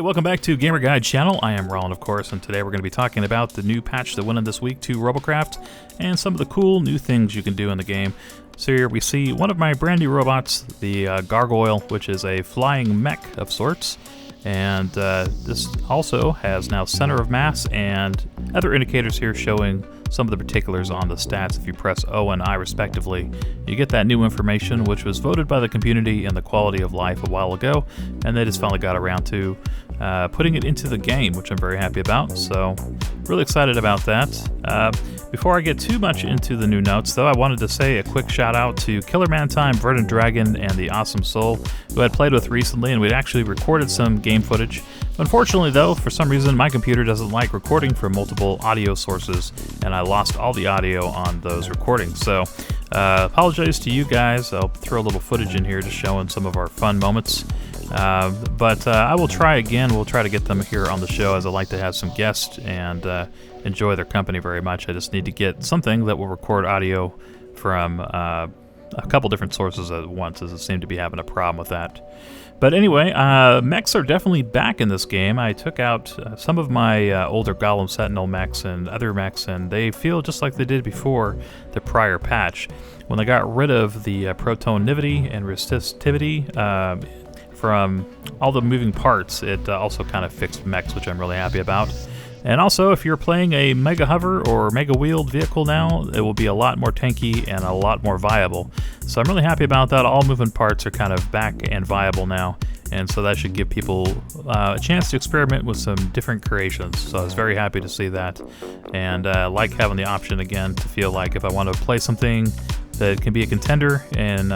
welcome back to Gamer Guide Channel. I am Roland, of course, and today we're going to be talking about the new patch that went in this week to Robocraft and some of the cool new things you can do in the game. So here we see one of my brand new robots, the Gargoyle, which is a flying mech of sorts. And this also has now center of mass and other indicators here showing some of the particulars on the stats. If you press O and I respectively, you get that new information, which was voted by the community in the quality of life a while ago, and they just finally got around to putting it into the game, which I'm very happy about. So really excited about that. Before I get too much into the new notes, though, I wanted to say a quick shout out to Killermantime, Verdant Dragon, and the Awesome Soul, who I'd played with recently, and we'd actually recorded some game footage. Unfortunately, though, for some reason, my computer doesn't like recording from multiple audio sources, and I lost all the audio on those recordings. So, apologize to you guys. I'll throw a little footage in here just showing some of our fun moments. But I will try again. We'll try to get them here on the show, as I like to have some guests and enjoy their company very much. I just need to get something that will record audio from a couple different sources at once, as I seem to be having a problem with that. But anyway, mechs are definitely back in this game. I took out some of my older Golem Sentinel mechs and other mechs, and they feel just like they did before the prior patch. When they got rid of the protonivity and resistivity from all the moving parts, it also kind of fixed mechs, which I'm really happy about. And also, if you're playing a Mega Hover or Mega Wheeled vehicle now, it will be a lot more tanky and a lot more viable. So I'm really happy about that. All moving parts are kind of back and viable now, and so that should give people a chance to experiment with some different creations. So I was very happy to see that, and like having the option again to feel like if I want to play something that can be a contender in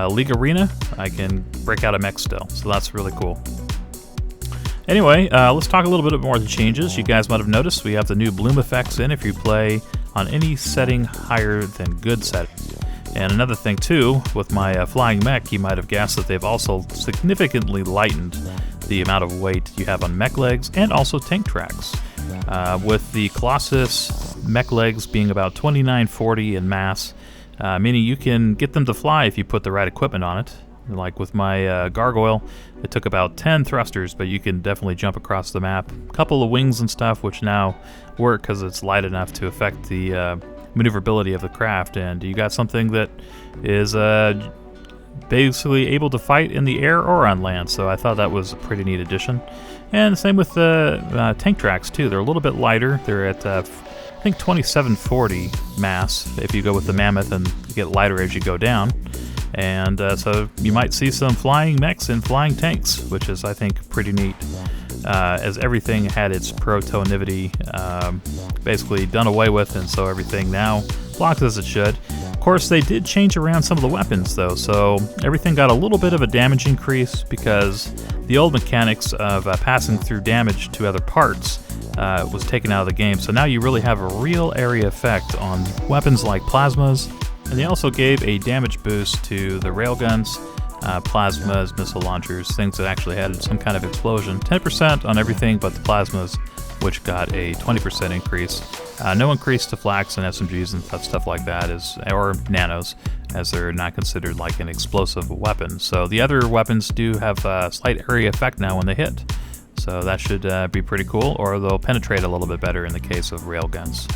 League Arena, I can break out a mech still. So that's really cool. Anyway, let's talk a little bit more of the changes. You guys might have noticed we have the new bloom effects in if you play on any setting higher than good settings. And another thing too, with my flying mech, you might have guessed that they've also significantly lightened the amount of weight you have on mech legs and also tank tracks. With the Colossus mech legs being about 2940 in mass, meaning you can get them to fly if you put the right equipment on it. Like with my Gargoyle, it took about 10 thrusters, but you can definitely jump across the map. A couple of wings and stuff, which now work because it's light enough to affect the maneuverability of the craft, and you got something that is basically able to fight in the air or on land, so I thought that was a pretty neat addition. And same with the tank tracks too. They're a little bit lighter. They're at I think 2740 mass if you go with the Mammoth, and you get lighter as you go down. And so you might see some flying mechs and flying tanks, which is, I think, pretty neat, as everything had its protonivity basically done away with, and so everything now blocks as it should. Of course, they did change around some of the weapons, though, so everything got a little bit of a damage increase because the old mechanics of passing through damage to other parts was taken out of the game. So now you really have a real area effect on weapons like plasmas. And they also gave a damage boost to the railguns, plasmas, missile launchers, things that actually had some kind of explosion. 10% on everything but the plasmas, which got a 20% increase. No increase to flaks and SMGs and stuff like that, or nanos, as they're not considered like an explosive weapon. So the other weapons do have a slight area effect now when they hit. So that should be pretty cool, or they'll penetrate a little bit better in the case of railguns.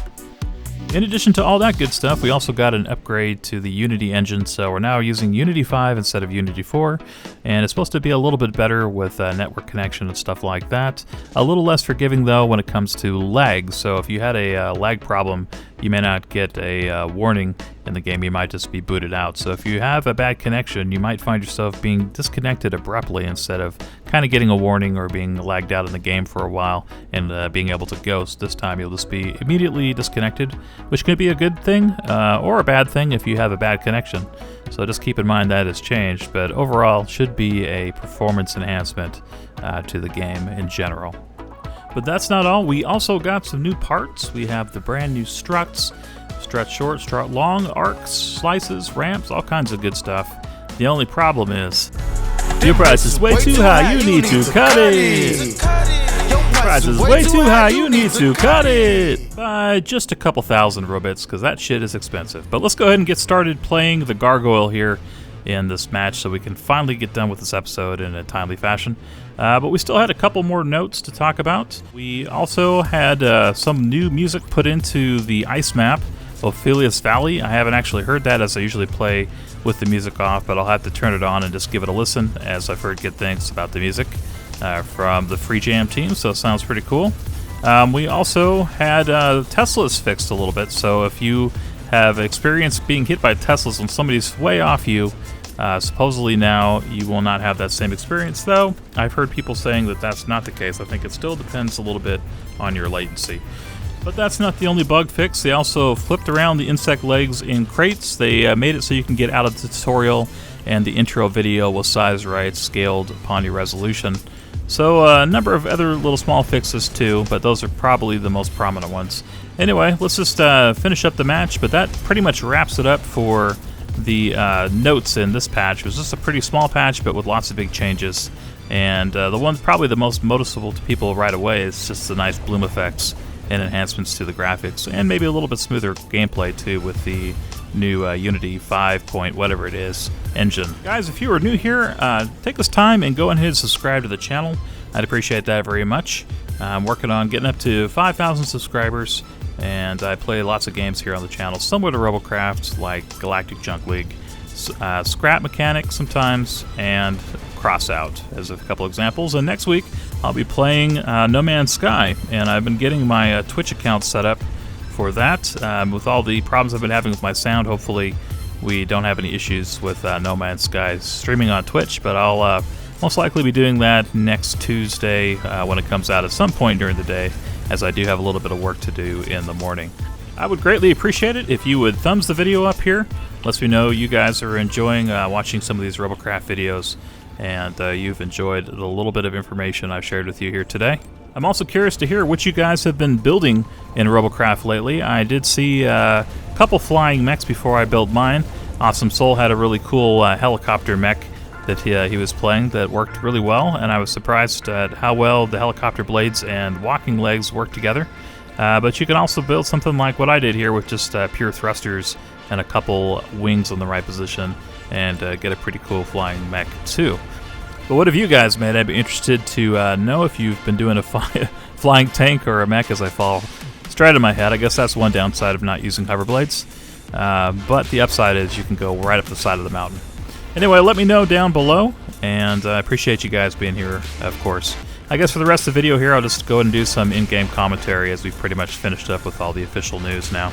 In addition to all that good stuff, we also got an upgrade to the Unity engine, so we're now using Unity 5 instead of Unity 4, and it's supposed to be a little bit better with network connection and stuff like that. A little less forgiving, though, when it comes to lag, so if you had a lag problem, you may not get a warning in the game. You might just be booted out. So if you have a bad connection, you might find yourself being disconnected abruptly instead of kind of getting a warning or being lagged out in the game for a while and being able to ghost. This time you'll just be immediately disconnected, which could be a good thing or a bad thing if you have a bad connection. So just keep in mind that has changed, but overall should be a performance enhancement to the game in general. But that's not all. We also got some new parts. We have the brand new struts, strut short, strut long, arcs, slices, ramps, all kinds of good stuff. The only problem is your price is way too high. You need to cut it. Price is way too high. You need to cut it by just a couple thousand Robux, because that shit is expensive. But let's go ahead and get started playing the Gargoyle here in this match so we can finally get done with this episode in a timely fashion. But we still had a couple more notes to talk about. We also had some new music put into the ice map, Ophelius Valley. I haven't actually heard that, as I usually play with the music off, but I'll have to turn it on and just give it a listen, as I've heard good things about the music from the Free Jam team, so it sounds pretty cool. We also had Teslas fixed a little bit, so if you have experienced being hit by Teslas when somebody's way off you, supposedly now you will not have that same experience, though I've heard people saying that that's not the case. I think it still depends a little bit on your latency. But that's not the only bug fix. They also flipped around the insect legs in crates. They made it so you can get out of the tutorial, and the intro video was size right, scaled upon your resolution. So a number of other little small fixes too, but those are probably the most prominent ones. Anyway, let's just finish up the match, but that pretty much wraps it up for the notes in this patch. It was just a pretty small patch, but with lots of big changes. And the one probably the most noticeable to people right away is just the nice bloom effects and enhancements to the graphics, and maybe a little bit smoother gameplay too with the new Unity 5 point whatever it is engine. Guys, if you are new here, take this time and go ahead and subscribe to the channel. I'd appreciate that very much. I'm working on getting up to 5,000 subscribers, and I play lots of games here on the channel, similar to Robocraft, like Galactic Junk League, Scrap Mechanic sometimes, and Crossout as a couple examples. And next week I'll be playing No Man's Sky, and I've been getting my Twitch account set up for that. With all the problems I've been having with my sound, hopefully we don't have any issues with No Man's Sky streaming on Twitch, but I'll most likely be doing that next Tuesday when it comes out at some point during the day, as I do have a little bit of work to do in the morning. I would greatly appreciate it if you would thumbs the video up here. Lets me know you guys are enjoying watching some of these Robocraft videos, and you've enjoyed the little bit of information I've shared with you here today. I'm also curious to hear what you guys have been building in Robocraft lately. I did see a couple flying mechs before I built mine. Awesome Soul had a really cool helicopter mech that he was playing that worked really well, and I was surprised at how well the helicopter blades and walking legs work together. But you can also build something like what I did here with just pure thrusters and a couple wings in the right position, and get a pretty cool flying mech too. But what have you guys made? I'd be interested to know if you've been doing a flying tank or a mech as I fall straight on my head. I guess that's one downside of not using hover blades. But the upside is you can go right up the side of the mountain. Anyway, let me know down below, and I appreciate you guys being here, of course. I guess for the rest of the video here, I'll just go ahead and do some in-game commentary, as we've pretty much finished up with all the official news now.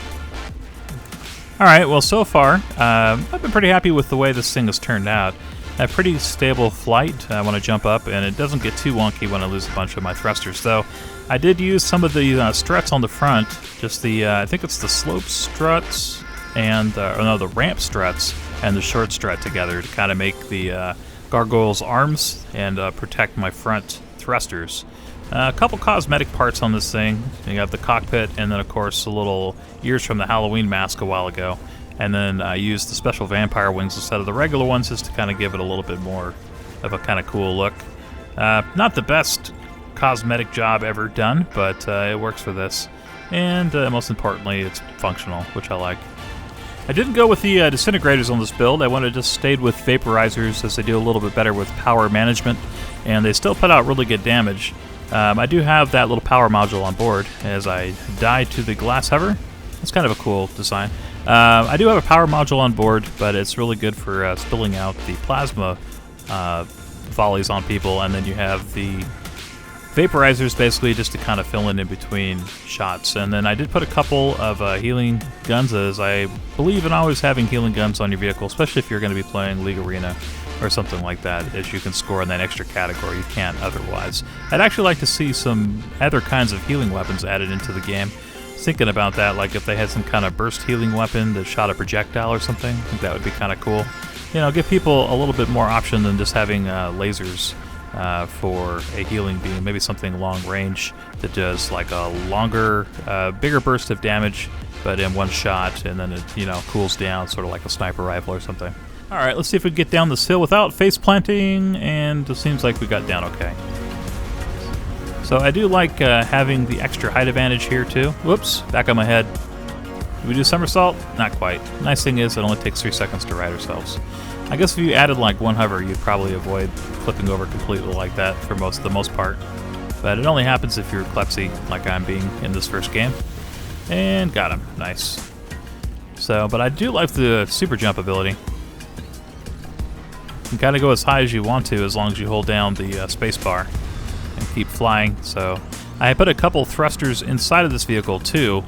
Alright, well, so far, I've been pretty happy with the way this thing has turned out. A pretty stable flight when I jump up, and it doesn't get too wonky when I lose a bunch of my thrusters, though. I did use some of the struts on the front, just the, I think it's the slope struts, and, or no, the ramp struts and the short strut together to kind of make the Gargoyle's arms and protect my front thrusters. A couple cosmetic parts on this thing. You have the cockpit, and then of course the little ears from the Halloween mask a while ago. And then I used the special vampire wings instead of the regular ones, just to kind of give it a little bit more of a kind of cool look. Not the best cosmetic job ever done, but it works for this. And most importantly, it's functional, which I like. I didn't go with the disintegrators on this build. I wanted to just stayed with vaporizers, as they do a little bit better with power management, and they still put out really good damage. I do have that little power module on board as I die to the glass hover. It's kind of a cool design. I do have a power module on board, but it's really good for spilling out the plasma volleys on people, and then you have the vaporizers basically just to kind of fill in between shots. And then I did put a couple of healing guns, as I believe in always having healing guns on your vehicle, especially if you're going to be playing League Arena or something like that, as you can score in that extra category you can't otherwise. I'd actually like to see some other kinds of healing weapons added into the game. Thinking about that, like if they had some kind of burst healing weapon that shot a projectile or something, I think that would be kind of cool. You know, give people a little bit more option than just having lasers for a healing beam. Maybe something long range that does like a longer, bigger burst of damage, but in one shot, and then it, you know, cools down, sort of like a sniper rifle or something. All right, let's see if we can get down this hill without face planting, and it seems like we got down okay. So I do like having the extra height advantage here too. Whoops, back on my head. Did we do somersault? Not quite. Nice thing is it only takes 3 seconds to right ourselves. I guess if you added like one hover, you'd probably avoid flipping over completely like that for the most part. But it only happens if you're klepsy, like I'm being in this first game. And got him. Nice. So, but I do like the super jump ability. You can kind of go as high as you want to as long as you hold down the space bar and keep flying. So I put a couple thrusters inside of this vehicle too.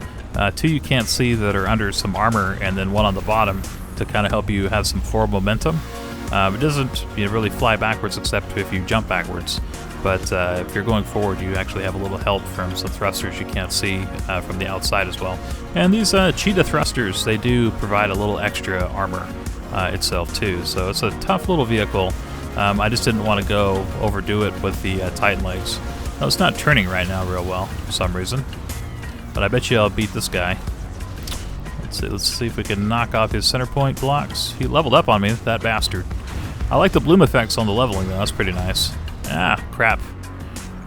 Two you can't see that are under some armor, and then one on the bottom to kind of help you have some forward momentum. It doesn't really fly backwards except if you jump backwards. But if you're going forward, you actually have a little help from some thrusters you can't see from the outside as well. And these cheetah thrusters, they do provide a little extra armor itself too. So it's a tough little vehicle. I just didn't want to overdo it with the Titan legs. No, it's not turning right now real well for some reason. But I bet you I'll beat this guy. Let's see if we can knock off his center point blocks. He leveled up on me, that bastard. I like the bloom effects on the leveling though, that's pretty nice. Ah, crap.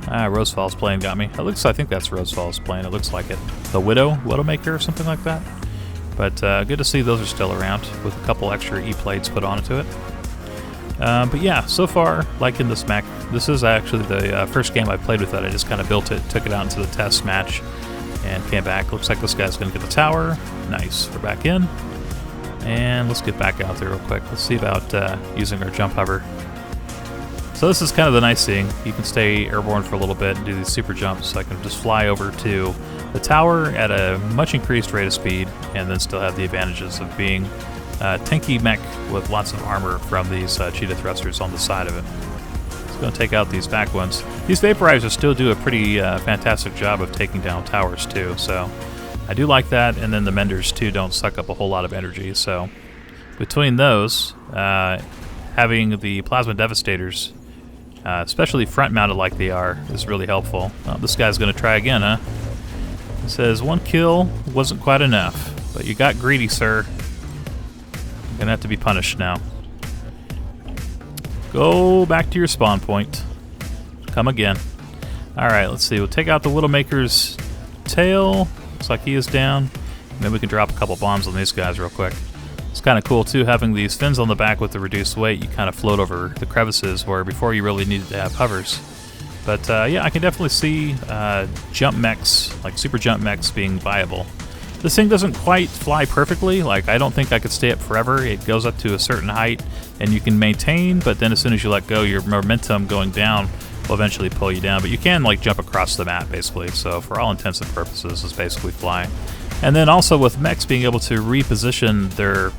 Rosefall's plane got me. I think that's Rosefall's plane, it looks like it. The Widowmaker or something like that. But good to see those are still around with a couple extra E-plates put onto it. But yeah, so far, liking this mech. This is actually the first game I played with it. I just kind of built it, took it out into the test match, and came back. Looks like this guy's going to get the tower. Nice. We're back in. And let's get back out there real quick. Let's see about using our jump hover. So this is kind of the nice thing. You can stay airborne for a little bit and do these super jumps. So I can just fly over to the tower at a much increased rate of speed and then still have the advantages of being a tanky mech with lots of armor from these cheetah thrusters on the side of it. It's going to take out these back ones. These vaporizers still do a pretty fantastic job of taking down towers too. So I do like that. And then the menders too don't suck up a whole lot of energy. So between those, having the plasma devastators, especially front-mounted like they are, is really helpful. This guy's going to try again, huh? It says, 1 kill wasn't quite enough, but you got greedy, sir. You're going to have to be punished now. Go back to your spawn point. Come again. Alright, let's see. We'll take out the Widowmaker's tail. Looks like he is down. Maybe we can drop a couple bombs on these guys real quick. It's kind of cool too, having these fins on the back with the reduced weight. You kind of float over the crevices where before you really needed to have hovers. But yeah, I can definitely see jump mechs, like super jump mechs, being viable. This thing doesn't quite fly perfectly. Like, I don't think I could stay up forever. It goes up to a certain height and you can maintain, but then as soon as you let go, your momentum going down will eventually pull you down. But you can like jump across the map basically. So for all intents and purposes, it's basically flying. And then also with mechs being able to reposition their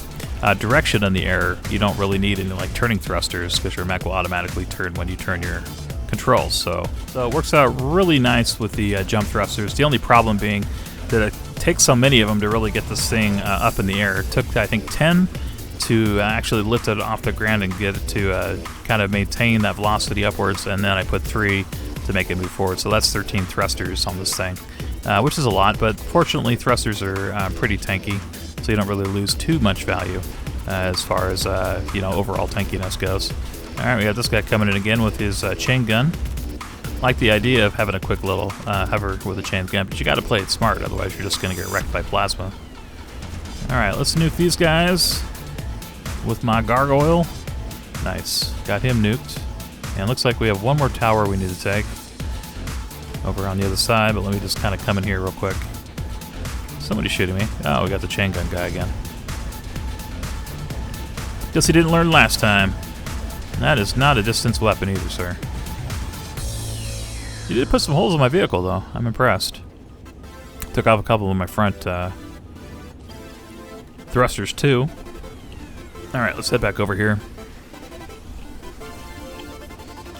direction in the air, you don't really need any like turning thrusters because your mech will automatically turn when you turn your controls. So it works out really nice with the jump thrusters. The only problem being that it takes so many of them to really get this thing up in the air. It took, I think, 10 to actually lift it off the ground and get it to kind of maintain that velocity upwards, and then I put 3 to make it move forward. So that's 13 thrusters on this thing. Which is a lot, but fortunately thrusters are pretty tanky, so you don't really lose too much value as far as overall tankiness goes. All right, we got this guy coming in again with his chain gun. Like the idea of having a quick little hover with a chain gun, but you got to play it smart, otherwise you're just going to get wrecked by plasma. All right, let's nuke these guys with my Gargoyle. Nice, got him nuked, and looks like we have one more tower we need to take over on the other side, but let me just kind of come in here real quick. Somebody's shooting me. Oh, we got the chain gun guy again. Guess he didn't learn last time. That is not a distance weapon either, sir. You did put some holes in my vehicle, though. I'm impressed. Took off a couple of my front thrusters, too. Alright, let's head back over here.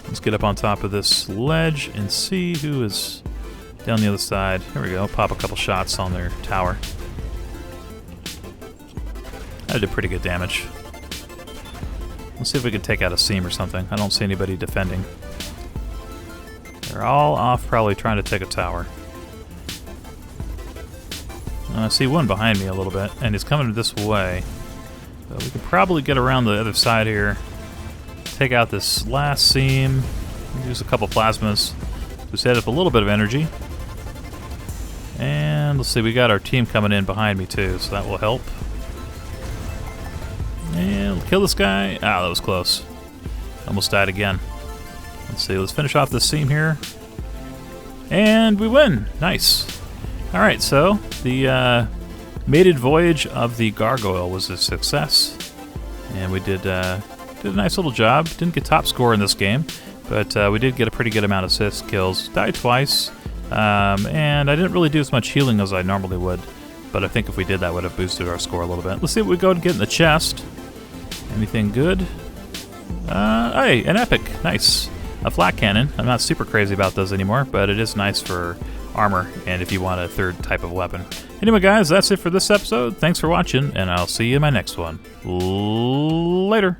Let's get up on top of this ledge and see who is down the other side. Here we go. Pop a couple shots on their tower. That did pretty good damage. Let's see if we can take out a seam or something. I don't see anybody defending. They're all off probably trying to take a tower. I see one behind me a little bit, and he's coming this way. So we could probably get around the other side here. Take out this last seam, use a couple plasmas to set up a little bit of energy. And let's see, we got our team coming in behind me too, so that will help. And kill this guy. Ah, that was close. Almost died again. Let's see, let's finish off this scene here. And we win. Nice. Alright, so the maiden voyage of the Gargoyle was a success. And we did a nice little job. Didn't get top score in this game, but we did get a pretty good amount of assist kills. Died twice, and I didn't really do as much healing as I normally would, but I think if we did that would have boosted our score a little bit. Let's see what we go to get in the chest. Anything good? Hey, an epic. Nice. A flat cannon. I'm not super crazy about those anymore, but it is nice for armor and if you want a third type of weapon. Anyway, guys, that's it for this episode. Thanks for watching, and I'll see you in my next one. Later.